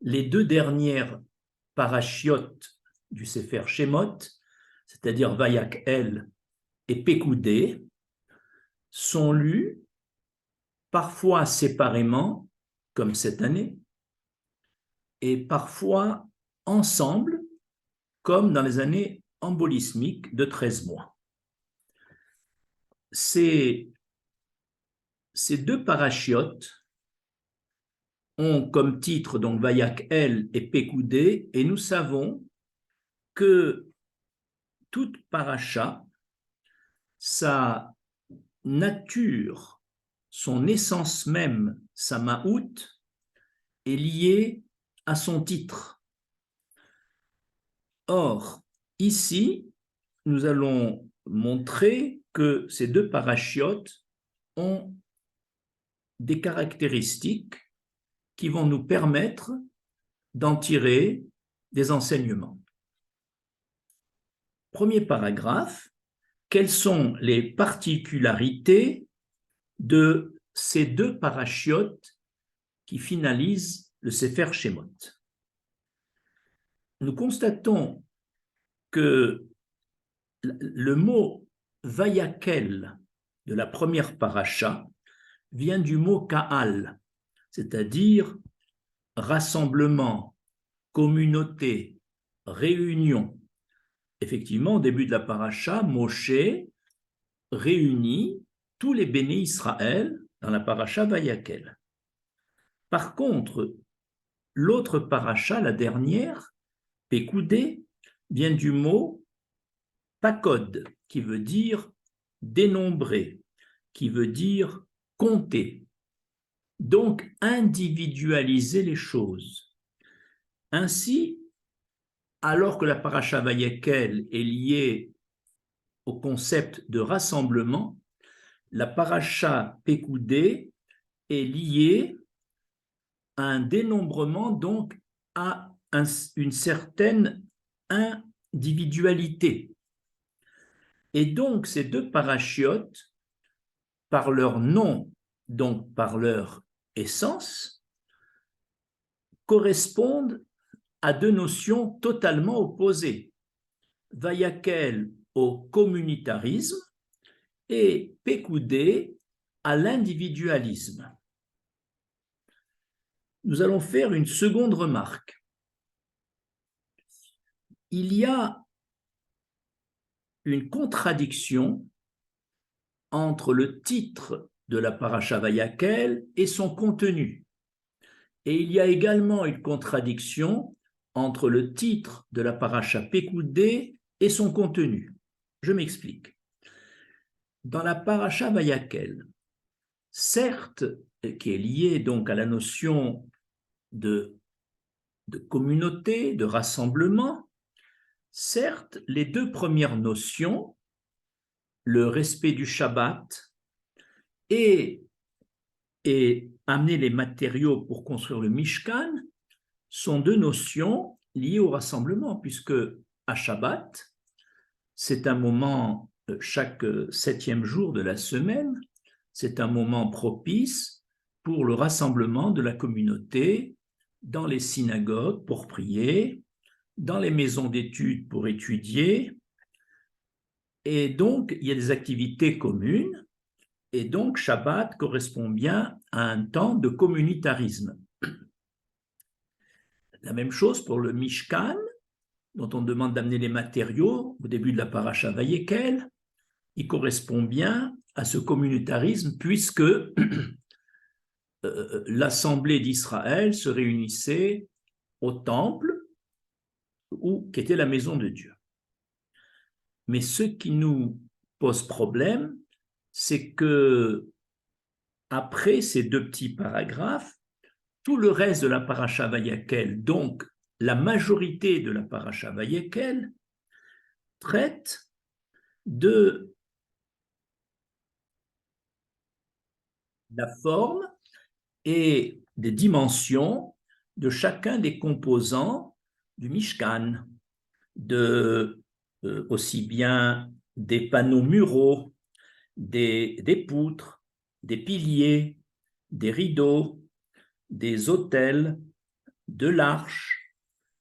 les deux dernières parachiotes du Sefer Shemot, c'est-à-dire Vayak-El et Pekoudé, sont lus parfois séparément, comme cette année, et parfois ensemble, comme dans les années embolismiques de 13 mois. Ces deux parachiotes ont comme titre donc Vayak-El et Pekoudé, et nous savons que toute paracha, sa nature, son essence même, sa maout, est liée à son titre. Or, ici, nous allons montrer que ces deux parachiotes ont des caractéristiques qui vont nous permettre d'en tirer des enseignements. Premier paragraphe, quelles sont les particularités de ces deux parachiotes qui finalisent le Sefer Shemot? Nous constatons que le mot Vayakel de la première paracha vient du mot Kaal, c'est-à-dire rassemblement, communauté, réunion. Effectivement, au début de la paracha, Moshe réunit tous les béné Israël dans la paracha Vayakel. Par contre, l'autre paracha, la dernière, Pekoudé, vient du mot Pakod, qui veut dire dénombrer, qui veut dire compter. Donc, individualiser les choses. Ainsi, alors que la paracha Vayakel est liée au concept de rassemblement, la paracha Pekoudé est liée à un dénombrement, donc à une certaine individualité. Et donc, ces deux parachiotes, par leur nom, donc par leur essence, correspondent à deux notions totalement opposées. Vayakel au communautarisme et Pekoudé à l'individualisme. Nous allons faire une seconde remarque. Il y a une contradiction entre le titre de la paracha Vayakel et son contenu. Et il y a également une contradiction entre le titre de la paracha Pekoudé et son contenu. Je m'explique. Dans la paracha Vayakel, certes, qui est liée donc à la notion de communauté, de rassemblement, certes, les deux premières notions, le respect du Shabbat et amener les matériaux pour construire le Mishkan, sont deux notions liées au rassemblement, puisque à Shabbat, c'est un moment, chaque 7e jour de la semaine, c'est un moment propice pour le rassemblement de la communauté dans les synagogues pour prier, dans les maisons d'études pour étudier. Et donc, il y a des activités communes, et donc Shabbat correspond bien à un temps de communautarisme. La même chose pour le Mishkan, dont on demande d'amener les matériaux au début de la paracha Vayekel. Il correspond bien à ce communautarisme puisque l'assemblée d'Israël se réunissait au temple qui était la maison de Dieu. Mais ce qui nous pose problème, c'est que après ces deux petits paragraphes, tout le reste de la paracha Vayakel, donc la majorité de la paracha Vayakel, traite de la forme et des dimensions de chacun des composants du Mishkan, aussi bien des panneaux muraux, des poutres, des piliers, des rideaux, des autels, de l'arche,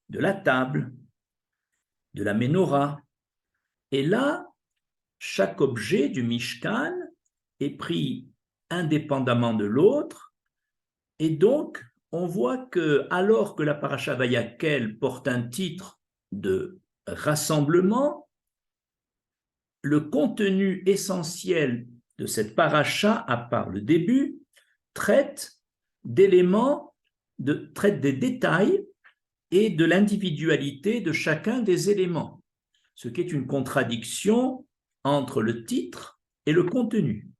de la table, de la menorah. Et là, chaque objet du Mishkan est pris indépendamment de l'autre. Et donc, on voit que, alors que la paracha Vayakel porte un titre de rassemblement, le contenu essentiel de cette paracha, à part le début, traite d'éléments, traite des détails et de l'individualité de chacun des éléments, ce qui est une contradiction entre le titre et le contenu.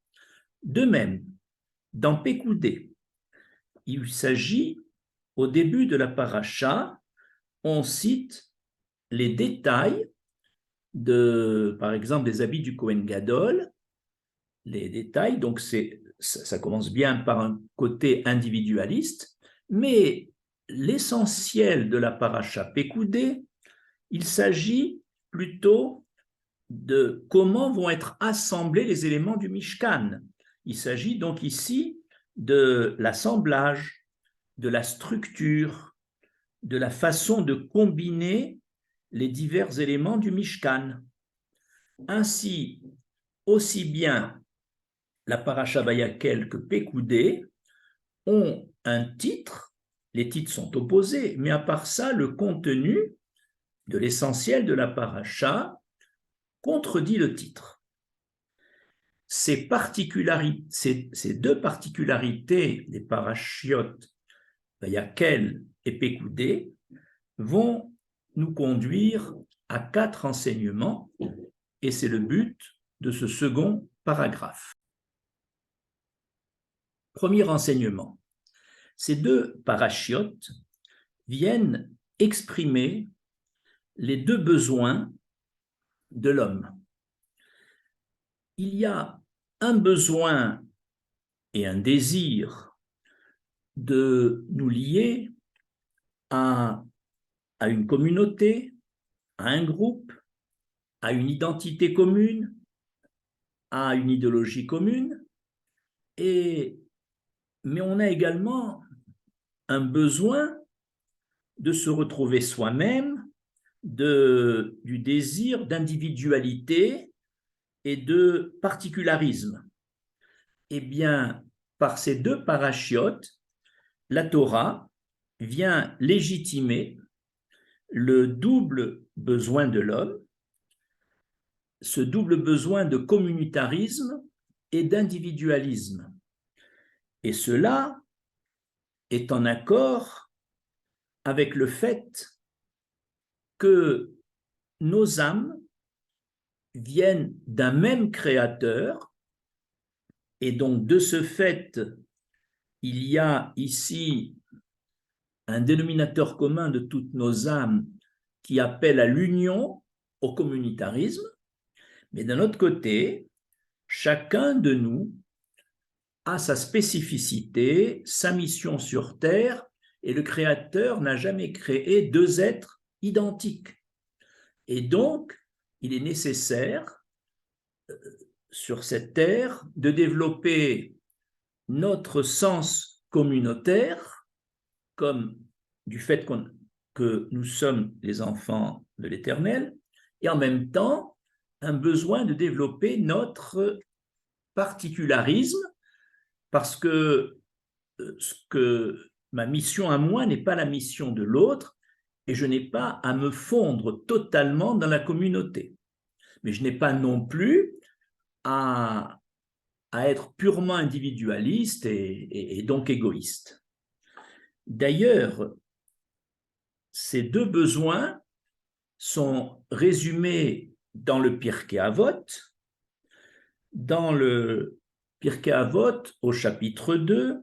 De même, dans Pécoudé, il s'agit, au début de la paracha, on cite les détails par exemple, des habits du Kohen Gadol, les détails, donc ça commence bien par un côté individualiste, mais l'essentiel de la paracha Pécoudé, il s'agit plutôt de comment vont être assemblés les éléments du Mishkan. Il s'agit donc ici de l'assemblage, de la structure, de la façon de combiner les divers éléments du Mishkan. Ainsi, aussi bien la paracha Vayakel que Pécoudé ont un titre, les titres sont opposés, mais à part ça, le contenu de l'essentiel de la paracha contredit le titre. Ces deux particularités des parachiotes Vayakel et Pécoudé vont nous conduire à 4 enseignements, et c'est le but de ce second paragraphe. Premier enseignement, ces deux parachiotes viennent exprimer les deux besoins de l'homme. Il y a un besoin et un désir de nous lier à une communauté, à un groupe, à une identité commune, à une idéologie commune, mais on a également un besoin de se retrouver soi-même, du désir d'individualité et de particularisme. Eh bien, par ces deux parachiotes, la Torah vient légitimer le double besoin de l'homme, ce double besoin de communautarisme et d'individualisme. Et cela est en accord avec le fait que nos âmes viennent d'un même créateur, et donc de ce fait, il y a ici un dénominateur commun de toutes nos âmes qui appelle à l'union, au communautarisme, mais d'un autre côté, chacun de nous a sa spécificité, sa mission sur Terre, et le Créateur n'a jamais créé deux êtres identiques. Et donc, il est nécessaire, sur cette Terre, de développer notre sens communautaire, comme du fait que nous sommes les enfants de l'Éternel, et en même temps, un besoin de développer notre particularisme, parce que ma mission à moi n'est pas la mission de l'autre, et je n'ai pas à me fondre totalement dans la communauté. Mais je n'ai pas non plus à être purement individualiste et donc égoïste. D'ailleurs, ces deux besoins sont résumés dans le Pirkei Avot. Dans le Pirkei Avot, au chapitre 2,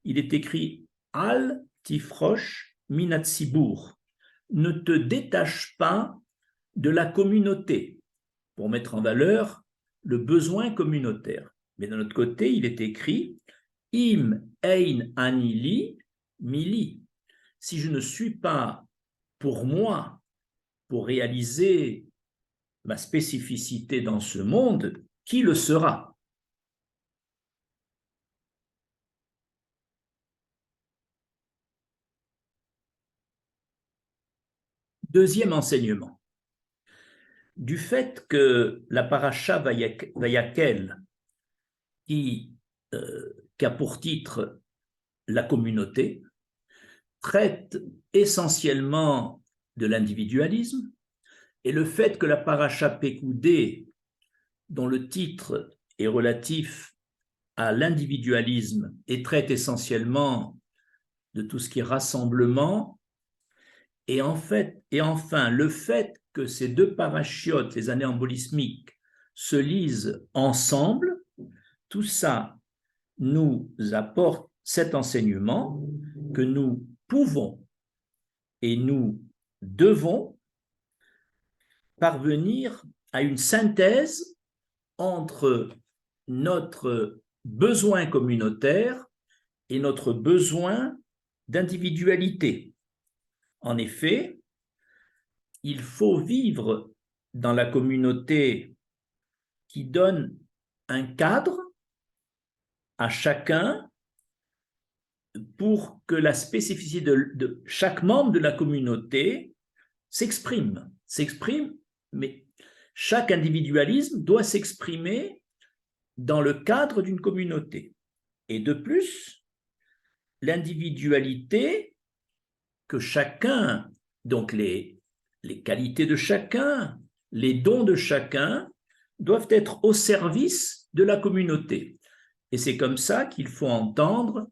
il est écrit « Al tifrosh min hatzibur » ne te détache pas de la communauté, pour mettre en valeur le besoin communautaire. Mais d'un autre côté, il est écrit « Im ein anili mili » si je ne suis pas pour moi, pour réaliser ma spécificité dans ce monde, qui le sera? Deuxième enseignement. Du fait que la paracha Vayakel, qui a pour titre la communauté, traite essentiellement de l'individualisme, et le fait que la paracha Pekoudé, dont le titre est relatif à l'individualisme et traite essentiellement de tout ce qui est rassemblement, et enfin le fait que ces deux parachiotes, les années embolismiques, se lisent ensemble, tout ça nous apporte cet enseignement que nous pouvons et nous devons parvenir à une synthèse entre notre besoin communautaire et notre besoin d'individualité. En effet, il faut vivre dans la communauté qui donne un cadre à chacun pour que la spécificité de chaque membre de la communauté s'exprime, mais chaque individualisme doit s'exprimer dans le cadre d'une communauté. Et de plus, l'individualité que chacun, donc les qualités de chacun, les dons de chacun, doivent être au service de la communauté. Et c'est comme ça qu'il faut entendre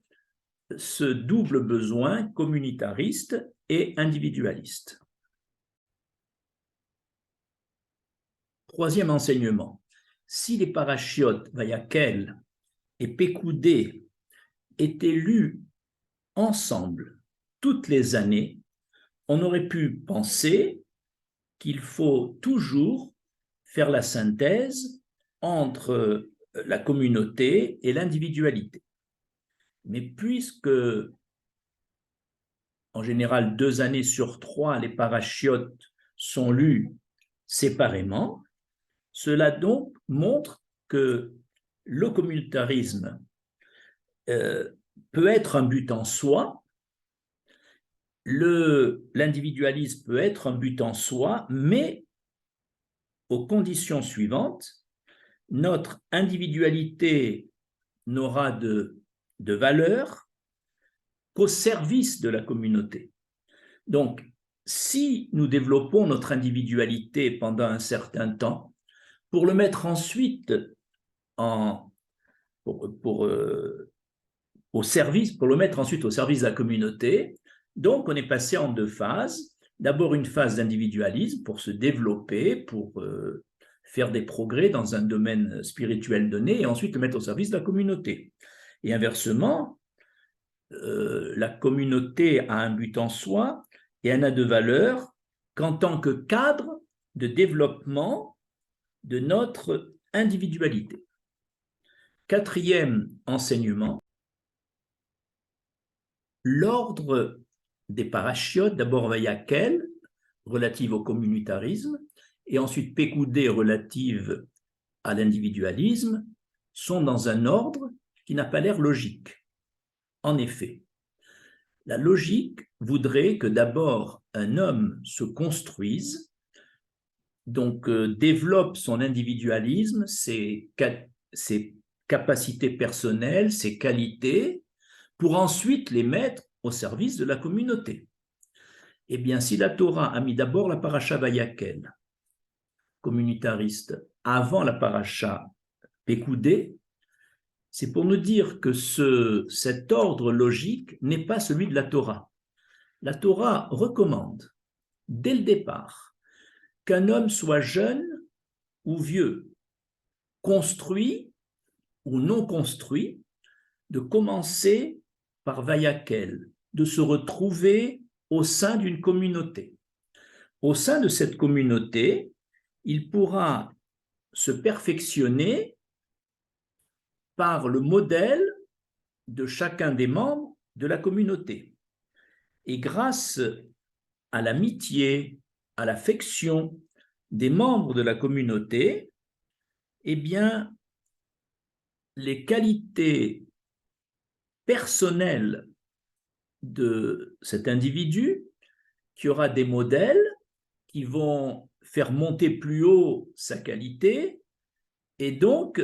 ce double besoin communitariste et individualiste. Troisième enseignement. Si les parachiotes Vayakel et Pekoudé étaient lus ensemble toutes les années, on aurait pu penser qu'il faut toujours faire la synthèse entre la communauté et l'individualité. Mais puisque, en général, 2 années sur 3, les parachiotes sont lus séparément, cela donc montre que le communautarisme peut être un but en soi, l'individualisme peut être un but en soi, mais aux conditions suivantes: notre individualité n'aura de valeur qu'au service de la communauté. Donc, si nous développons notre individualité pendant un certain temps, pour le mettre ensuite au service de la communauté, donc on est passé en 2 phases. D'abord une phase d'individualisme pour se développer, pour faire des progrès dans un domaine spirituel donné, et ensuite le mettre au service de la communauté. Et inversement, la communauté a un but en soi et elle n'a de valeur qu'en tant que cadre de développement de notre individualité. Quatrième enseignement, l'ordre des parachiotes, d'abord Vayakel, relative au communautarisme, et ensuite Pekoudé, relative à l'individualisme, sont dans un ordre qui n'a pas l'air logique. En effet, la logique voudrait que d'abord un homme se construise, donc développe son individualisme, ses capacités personnelles, ses qualités, pour ensuite les mettre au service de la communauté. Eh bien, si la Torah a mis d'abord la paracha Vayakel, communautariste, avant la paracha Pekoudé, c'est pour nous dire que cet ordre logique n'est pas celui de la Torah. La Torah recommande, dès le départ, qu'un homme soit jeune ou vieux, construit ou non construit, de commencer par Vayakel, de se retrouver au sein d'une communauté. Au sein de cette communauté, il pourra se perfectionner par le modèle de chacun des membres de la communauté. Et grâce à l'amitié, à l'affection des membres de la communauté, eh bien, les qualités personnelles de cet individu, qui aura des modèles, qui vont faire monter plus haut sa qualité. Et donc,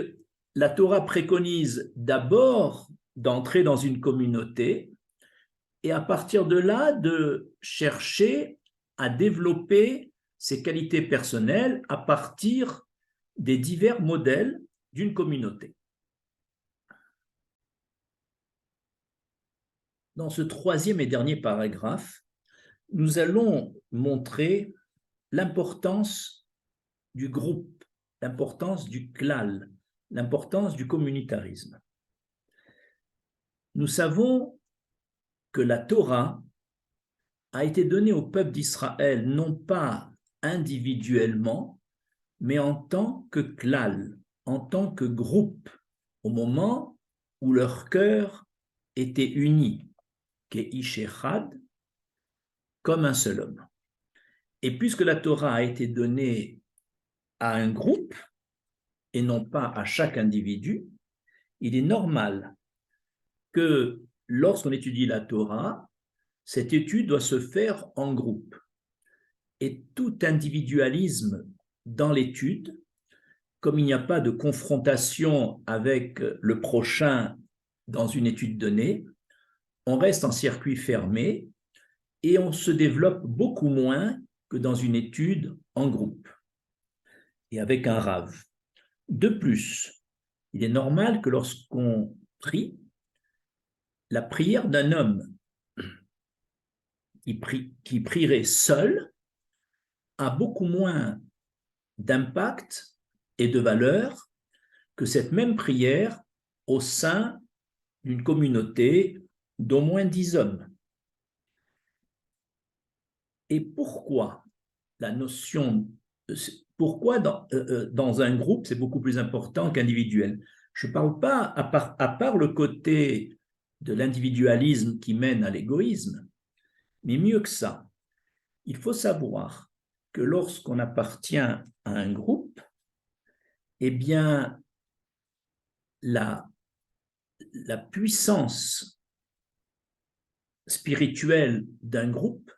la Torah préconise d'abord d'entrer dans une communauté et à partir de là, de chercher à développer ses qualités personnelles à partir des divers modèles d'une communauté. Dans ce troisième et dernier paragraphe, nous allons montrer l'importance du groupe, l'importance du klal, l'importance du communautarisme. Nous savons que la Torah a été donnée au peuple d'Israël non pas individuellement, mais en tant que klal, en tant que groupe, au moment où leur cœur était uni, Keish Echad, comme un seul homme. Et puisque la Torah a été donnée à un groupe et non pas à chaque individu, il est normal que lorsqu'on étudie la Torah, cette étude doit se faire en groupe. Et tout individualisme dans l'étude, comme il n'y a pas de confrontation avec le prochain dans une étude donnée, on reste en circuit fermé et on se développe beaucoup moins que dans une étude en groupe et avec un rave. De plus, il est normal que lorsqu'on prie, la prière d'un homme qui prierait seul a beaucoup moins d'impact et de valeur que cette même prière au sein d'une communauté d'au moins 10 hommes. Et pourquoi la notion, pourquoi dans un groupe c'est beaucoup plus important qu'individuel? Je ne parle pas, à part le côté de l'individualisme qui mène à l'égoïsme, mais mieux que ça, il faut savoir que lorsqu'on appartient à un groupe, eh bien, la puissance spirituelle d'un groupe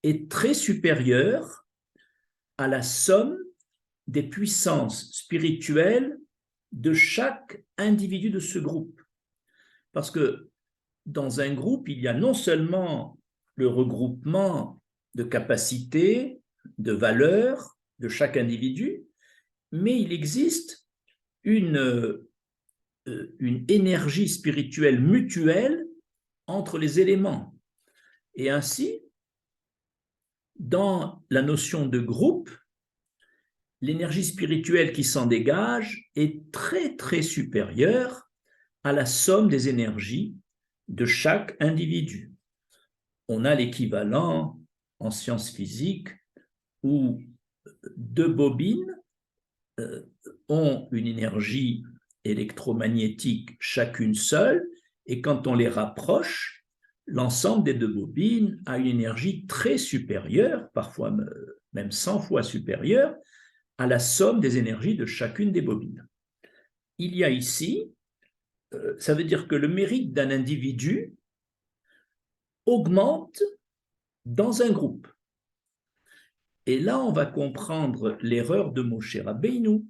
est très supérieure à la somme des puissances spirituelles de chaque individu de ce groupe. Parce que dans un groupe, il y a non seulement le regroupement de capacités, de valeurs de chaque individu, mais il existe une énergie spirituelle mutuelle entre les éléments. Et ainsi, dans la notion de groupe, l'énergie spirituelle qui s'en dégage est très, très supérieure à la somme des énergies de chaque individu. On a l'équivalent en sciences physiques où deux bobines ont une énergie électromagnétique chacune seule, et quand on les rapproche, l'ensemble des deux bobines a une énergie très supérieure, parfois même 100 fois supérieure, à la somme des énergies de chacune des bobines. Il y a ici, ça veut dire que le mérite d'un individu augmente dans un groupe. Et là, on va comprendre l'erreur de Moshe Rabbeinu.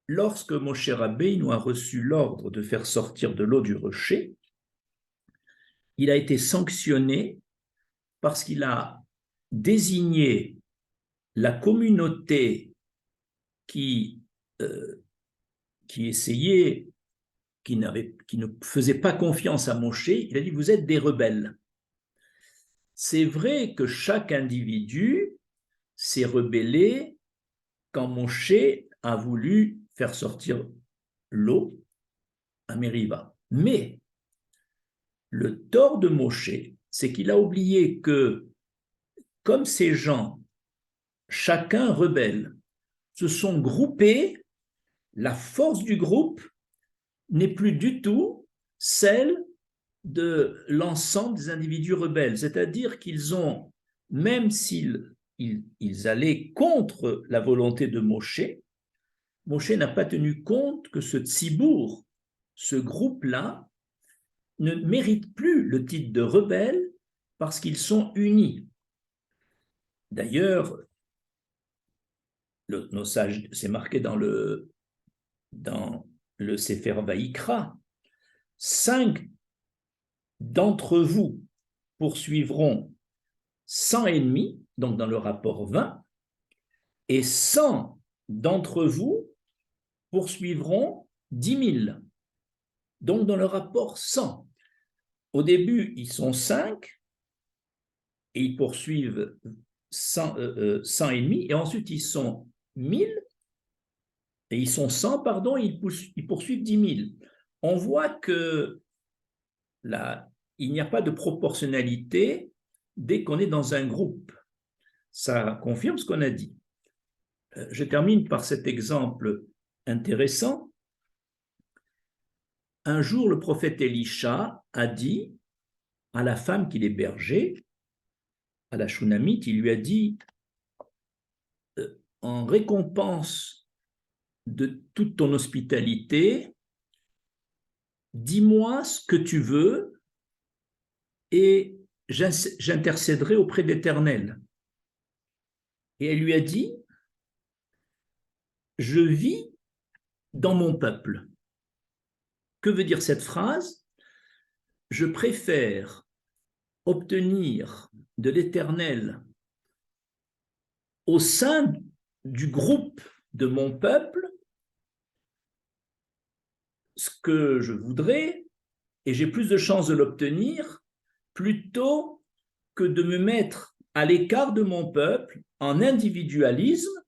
Lorsque Moshe Rabbeinu a reçu l'ordre de faire sortir de l'eau du rocher, il a été sanctionné parce qu'il a désigné la communauté qui essayait, qui ne faisait pas confiance à Moshe. Il a dit: vous êtes des rebelles. C'est vrai que chaque individu s'est rebellé quand Moshe a voulu faire sortir l'eau à Meriva. Mais le tort de Moshe, c'est qu'il a oublié que, comme ces gens, chacun rebelle, se sont groupés, la force du groupe n'est plus du tout celle de l'ensemble des individus rebelles. C'est-à-dire qu'ils ont, même s'ils allaient contre la volonté de Moshe, Moshe n'a pas tenu compte que ce tzibour, ce groupe-là, ne mérite plus le titre de rebelle parce qu'ils sont unis. D'ailleurs, nos sages, c'est marqué dans le Sefer Vaïkra, 5 d'entre vous poursuivront 100 ennemis, donc dans le rapport 20, et 100 d'entre vous poursuivront 10 000, donc dans le rapport 100. Au début, ils sont 5 et ils poursuivent 100 ennemis, et ensuite ils sont 1000 et ils sont 100, pardon, et ils poursuivent 10 000. On voit que là, il n'y a pas de proportionnalité dès qu'on est dans un groupe. Ça confirme ce qu'on a dit. Je termine par cet exemple intéressant. Un jour, le prophète Élisha a dit à la femme qu'il hébergeait, à la Shunamite, il lui a dit, en récompense de toute ton hospitalité, dis-moi ce que tu veux et j'intercéderai auprès d'Éternel. Et elle lui a dit, je vis dans mon peuple. Que veut dire cette phrase? Je préfère obtenir de l'Éternel au sein du groupe de mon peuple ce que je voudrais, et j'ai plus de chances de l'obtenir, plutôt que de me mettre à l'écart de mon peuple en individualisme,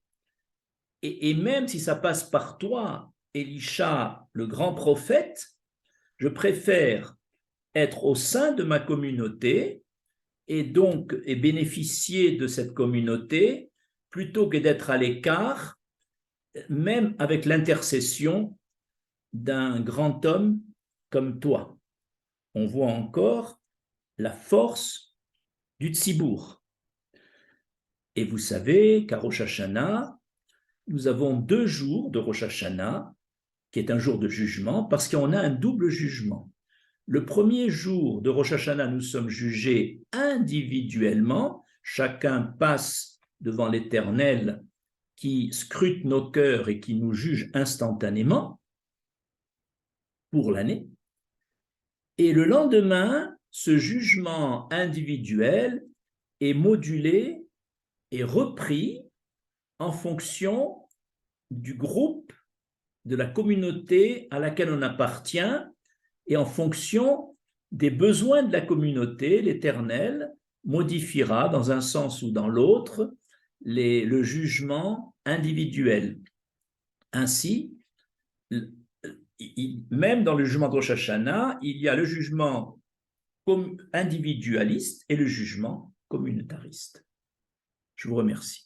et même si ça passe par toi, Élisha, le grand prophète, je préfère être au sein de ma communauté et donc bénéficier de cette communauté plutôt que d'être à l'écart, même avec l'intercession d'un grand homme comme toi. On voit encore la force du Tzibour. Et vous savez qu'à Rosh Hashanah, nous avons 2 jours de Rosh Hashanah, qui est un jour de jugement, parce qu'on a un double jugement. Le premier jour de Rosh Hashanah, nous sommes jugés individuellement, chacun passe devant l'Éternel qui scrute nos cœurs et qui nous juge instantanément pour l'année. Et le lendemain, ce jugement individuel est modulé et repris en fonction du groupe, de la communauté à laquelle on appartient, et en fonction des besoins de la communauté, l'Éternel modifiera dans un sens ou dans l'autre le jugement individuel. Ainsi, même dans le jugement de Rosh Hashanah, il y a le jugement individualiste et le jugement communautariste. Je vous remercie.